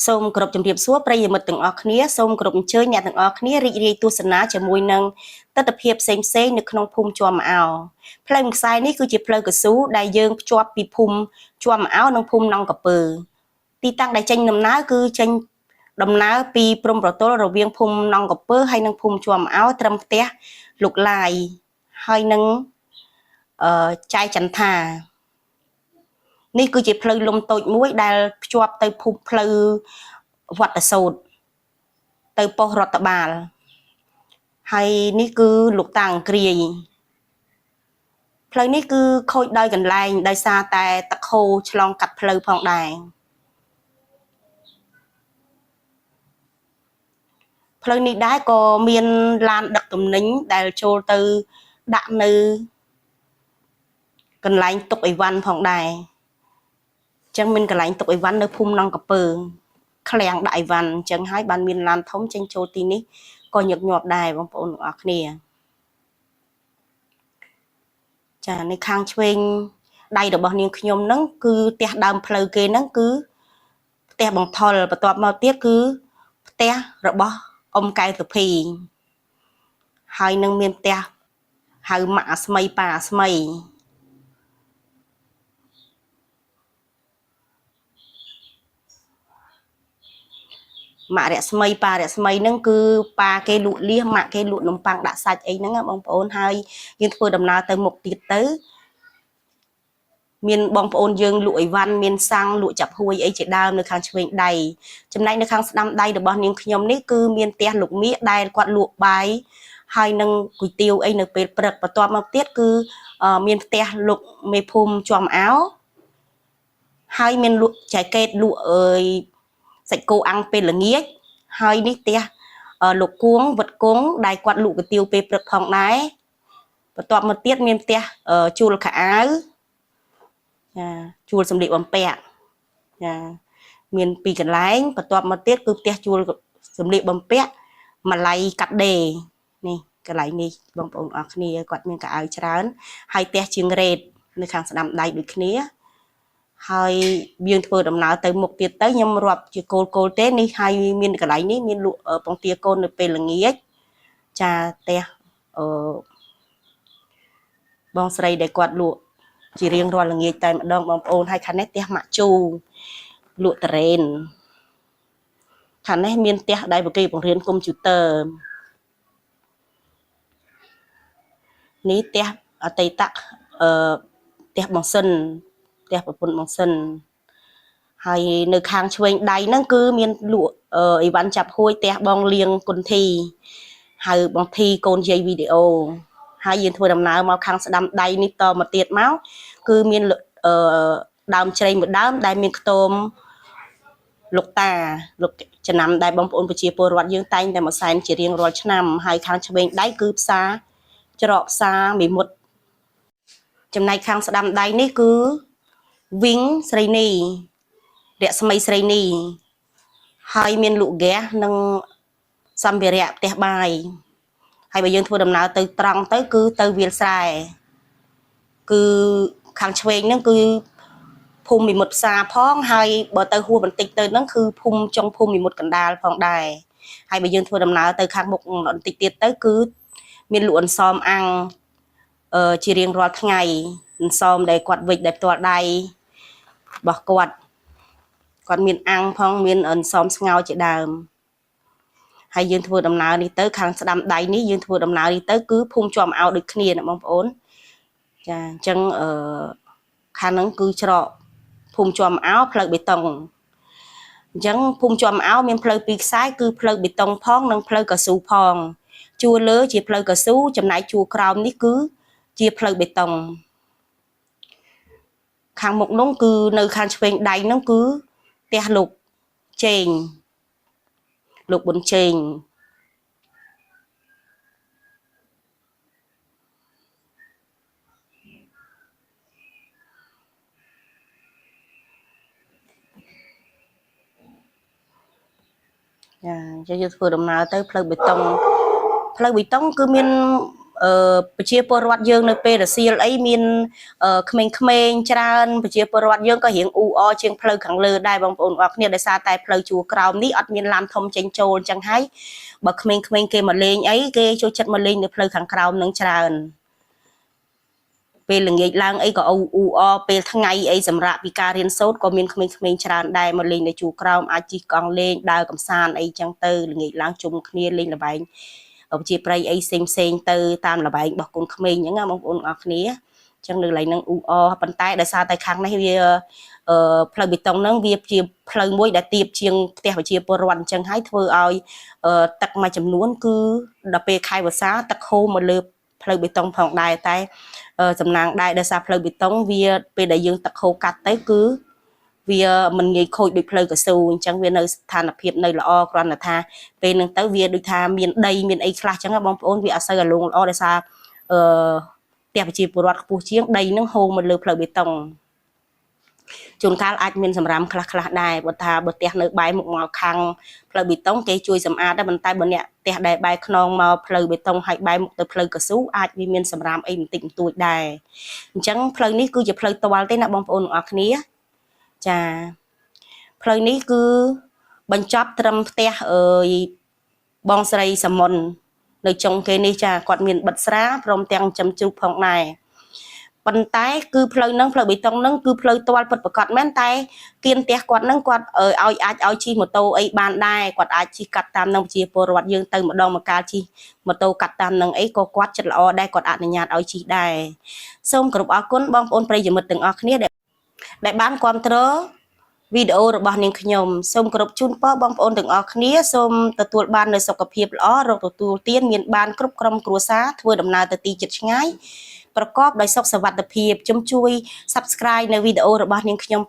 សូមគោរពជំរាបសួរប្រិយមិត្តទាំងអស់គ្នាសូមគោរពអញ្ជើញអ្នកទាំងអស់គ្នារីករាយទស្សនាជាមួយនឹងទស្សនវិជ្ជាផ្សេងៗនៅក្នុងភូមិជាំអោផ្លូវខ្សែនេះគឺជាផ្លូវកស៊ូដែលយើងភ្ជាប់ពីភូមិជាំអោនិងភូមិនងកពើទីតាំងដែលចេញដំណើរគឺចេញដំណើរពីព្រំប្រទល់រវាងភូមិនងកពើហើយនិងភូមិជាំអោត្រឹមផ្ទះលោកឡាយហើយនឹងចៅចន្ទថានេះគឺជាផ្លូវលំតូចមួយដែលភ្ជាប់ទៅភូមិផ្លូវវត្តសោតទៅប៉ុស្តិ៍រដ្ឋបាលហើយនេះគឺលោកតាអង្គ្រាយផ្លូវនេះគឺខូចដោយកន្លែងដោយសារតែទឹកហូរឆ្លងកាត់ផ្លូវផងដែរផ្លូវនេះដែរក៏មានឡានដឹកទំនិញដែលចូលទៅដាក់នៅកន្លែងទុកអីវ៉ាន់ផងដែរអញ្ចឹងមានកន្លែងទុកអីវ៉ាន់នៅភូមិនងកពើឃ្លាំងដាក់អីវ៉ាន់អញ្ចឹងហើយបានមានឡានធំចេញចូលទីនេះក៏ញឹកញាប់ដែរបងប្អូនទាំងអស់គ្នាចានៅខាងឆ្វេងដៃរបស់នាងខ្ញុំហ្នឹងគឺផ្ទះដើមផ្លូវគេហ្នឹងគឺផ្ទះបង្ថុលបន្ទាប់មកទៀតគឺផ្ទះរបស់អ៊ំកែវសុភីហើយនឹងមានផ្ទះហៅម៉ាក់អាស្មីប៉ាអាស្មីម៉ាក់រស្មីប៉ារស្មីហ្នឹងគឺប៉ាគេលក់លៀសម៉ាក់គេលក់នំប៉័ងដាក់សាច់អីហ្នឹងបងប្អូនហើយយើងធ្វើដំណើរទៅមុខទៀតទៅមានបងប្អូនយើងលក់អីវ៉ាន់មានសាំងលក់ចាប់ហួយអីជាដើមនៅខាងឆ្វេងដៃចំណែកនៅខាងស្ដាំដៃរបស់នាងខ្ញុំនេះគឺមានផ្ទះលោកមៀកដែលគាត់លក់បាយហើយនឹងគុយទាវអីនៅពេលព្រឹកបន្ទាប់មកទៀតគឺមានផ្ទះលោកមេភូមិជាំអោហើយមានលក់ចែកកេតលក់សាច់គោអាំងពេលល្ងាចហើយនេះផ្ទះលោកគួងវត្តគង់ដែលគាត់លក់គុយទាវពេលព្រឹកផងដែរបន្ទាប់មកទៀតមានផ្ទះជួលខោអាវចាជួលសម្លៀកបំពាក់ចាមានពីរកន្លែងបន្ទាប់មកទៀតគឺផ្ទះជួលសម្លៀកបំពាក់ម៉ាឡៃកាត់ដេរនេះកន្លែងនេះបងប្អូនអរគ្នាគាត់មានកៅអៅច្រើនហើយផ្ទះជាងរ៉េតនៅខាងស្ដាំដៃដូចគ្នាហើយយើងធ្វើដំណើរទៅមុខទៀតទៅខ្ញុំរាប់ជាគោលទេនេះហើយមានកន្លែងនេះមានលក់ពងទាកូននៅពេលល្ងាចចាផ្ទះបងស្រីដែលគាត់លក់ជារៀងរាល់ល្ងាចតែម្ដងបងប្អូនហើយខាងនេះផ្ទះម៉ាក់ជូលក់តរ៉េនខាងនេះមានផ្ទះដែលគេបង្រៀនកុំព្យូទ័រនេះផ្ទះអតីតផ្ទះបងសិនផ្ទះប្រពន្ធបងសិនហើយនៅខាងឆ្វេងដៃហ្នឹងគឺមានលក់អីវ៉ាន់ចាប់ហួយផ្ទះបងលៀងគុនធីហៅបងធីកូនយាយវីដេអូហើយយើងធ្វើដំណើរមកខាងស្ដាំដៃនេះតមកទៀតមកគឺមានដើមជ្រៃមួយដើមដែលមានខ្ទមលោកតាលោកចំណាំដែលបងប្អូនប្រជាពលរដ្ឋយើងតែងតែមកសែនជារៀងរាល់ឆ្នាំហើយខាងឆ្វេងដៃគឺផ្សារច្រកផ្សារមេមត់ចំណែកខាងស្ដាំដៃនេះគឺវិញស្រីនីរស្មីស្រីនីហើយមានលក់ហ្គាសនិងសម្ភារៈផ្ទះបាយហើយបើយើងធ្វើដំណើរទៅត្រង់ទៅគឺទៅវាលស្រែគឺខាងឆ្វេងហ្នឹងគឺភូមិមិត្តផ្សារផងហើយបើទៅហួសបន្តិចទៅហ្នឹងគឺភូមិចុងភូមិមិត្តកណ្ដាលផងដែរហើយបើយើងធ្វើដំណើរទៅខាងមុខបន្តិចទៀតទៅគឺមានលក់អន្សមអាំងជារៀងរាល់ថ្ងៃអន្សមដែលគាត់វិចដែលផ្ទាល់ដៃរបស់គាត់មានអាំងផងមានអន្សមស្ងោរជាដើមហើយយើងធ្វើដំណើរនេះទៅខាងស្ដាំដៃនេះយើងធ្វើដំណើរនេះទៅគឺភូមិជាំអោដូចគ្នាណាបងប្អូនចាអញ្ចឹងខាងហ្នឹងគឺច្រកភូមិជាំអោផ្លូវបេតុងអញ្ចឹងភូមិជាំអោមានផ្លូវពីរខ្សែគឺផ្លូវបេតុងផងនិងផ្លូវកស៊ូផងជួរលើជាផ្លូវកស៊ូចំណែកជួរក្រោមនេះគឺជាផ្លូវបេតុងខាងមុខនោះគឺនៅខាងឆ្វេងដៃនោះគឺផ្ទះលោកជេងលោកប៊ុនជេងចាយើងធ្វើដំណើរទៅផ្លូវបេតុងគឺមាន ប្រជាពលរដ្ឋយើងនៅពេលរសៀលអីមានក្មេងៗច្រើនប្រជាពលរដ្ឋយើងក៏រៀងអ៊ូអជាងផ្លូវខាងលើដែរបងប្អូនអរគ្នាដោយសារតែផ្លូវជួរក្រោមនេះអត់មានឡានធំចេញចូលអញ្ចឹងហើយបើក្មេងៗគេមកលេងអីគេចូលចិត្តមកលេងនៅផ្លូវខាងក្រោមនឹងច្រើនពេលល្ងាចឡើងអីក៏អ៊ូអពេលថ្ងៃអីសម្រាប់ពីការរៀនសូត្រក៏មានក្មេងៗច្រើនដែរមកលេងនៅជួរក្រោមអាចជិះកង់លេងដើរកំសាន្តអីចឹងទៅល្ងាចឡើងជុំគ្នាលេងល្បែងជាប្រៃអីផ្សេងទៅតាមល្បែងរបស់កូនក្មេងអញ្ចឹងណាបងប្អូនអរគ្នាអញ្ចឹងនៅកន្លែងហ្នឹងអ៊ូអប៉ុន្តែដោយសារតែខាងនេះវាផ្លូវបេតុងហ្នឹងវាជាផ្លូវមួយដែលទាបជាងផ្ទះប្រជាពលរដ្ឋអញ្ចឹងហើយធ្វើឲ្យទឹកមួយចំនួនគឺដល់ពេលខែវស្សាទឹកហូរមកលើផ្លូវបេតុងផងដែរតែសំណាងដែរដោយសារផ្លូវបេតុងវាពេលដែលយើងទឹកហូរកាត់ទៅគឺវាមិនងាយខូចដូចផ្លូវកស៊ូអញ្ចឹងវានៅស្ថានភាពនៅល្អគ្រាន់តែថាពេលហ្នឹងទៅវាដូចថាមានដីមានអីខ្លះអញ្ចឹងបងប្អូនវាអត់សូវអាលងល្អដោយសារផ្ទះប្រជាពលរដ្ឋខ្ពស់ជាងដីហ្នឹងហូរមកលើផ្លូវបេតុងជួនកាលអាចមានសម្រាមខ្លះដែរបើថាបើផ្ទះនៅបែរមុខមកខាងផ្លូវបេតុងគេជួយសម្អាតដែរប៉ុន្តែបើអ្នកផ្ទះដែលបែរខ្នងមកផ្លូវបេតុងហើយបែរមុខទៅផ្លូវកស៊ូអាចវាមានសម្រាមអីបន្តិចបន្តួចដែរអញ្ចឹងផ្លូវនេះគឺជាផ្លូវទាល់ទេណាបងប្អូនទាំងអស់គ្នាចាផ្លូវនេះគឺបញ្ចប់ត្រឹមផ្ទះបងស្រីសមុននៅចុងគេនេះចាគាត់មានបិទស្រាព្រមទាំងចំជ្រូកផងដែរប៉ុន្តែគឺផ្លូវហ្នឹងផ្លូវបេតុងហ្នឹងគឺផ្លូវទាល់ពិតប្រាកដមែនតែគៀនផ្ទះគាត់ហ្នឹងគាត់ឲ្យអាចឲ្យជិះម៉ូតូអីបានដែរគាត់អាចជិះកាត់តាមនឹងប្រជាពលរដ្ឋយើងទៅម្ដងម្កាលជិះម៉ូតូកាត់តាមនឹងអីក៏គាត់ចិត្តល្អដែរគាត់អនុញ្ញាតឲ្យជិះដែរសូមគោរពអរគុណបងប្អូនប្រិយមិត្តទាំងអស់គ្នាដែលបានគាំទ្រវីដេអូរបស់នាងខ្ញុំសូមគោរពជូនពរបងប្អូនទាំងអស់គ្នាសូមទទួលបាននូវសុខភាពល្អរកទទួលទានមានបានគ្រប់ក្រុមគ្រួសារធ្វើដំណើរទៅទីជិតឆ្ងាយប្រកបដោយសុខសុវត្ថិភាពជួយ Subscribe នៅវីដេអូរបស់នាងខ្ញុំ